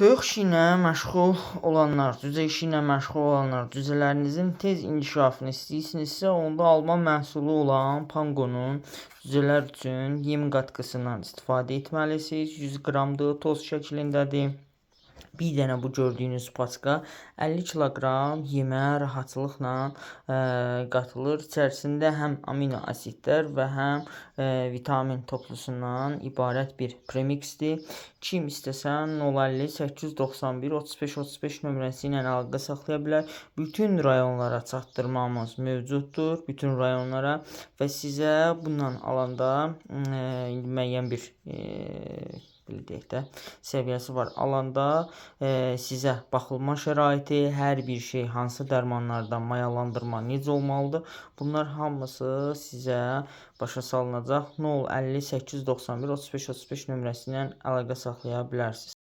Toyuq işi ilə məşğul olanlar, cücə işi ilə məşğul olanlar, cücələrinizin tez inkişafını istəyirsinizsə, onda alman məhsulu olan Pangonun cücələr üçün yem qatkısından istifadə etməlisiniz. 100 qramdır, toz şəklindədir. Bir dənə bu gördüyünüz paçka 50 kiloqram yemə rahatlıqla qatılır. İçərisində həm amino asidlər və həm vitamin toplusundan ibarət bir premiksdir. Kim istəsə 050 891 35 35 nömrəsi ilə əlaqə saxlaya bilər. Bütün rayonlara çatdırmamız mövcuddur. Bütün rayonlara və sizə bundan alanda müəyyən bir deyək də, səviyyəsi var. Alanda sizə baxılma şəraiti, hər bir şey, hansı dərmanlardan mayalandırma necə olmalıdır, bunlar hamısı sizə başa salınacaq. 050 891 35 35 nömrəsi ilə əlaqə saxlaya bilərsiniz.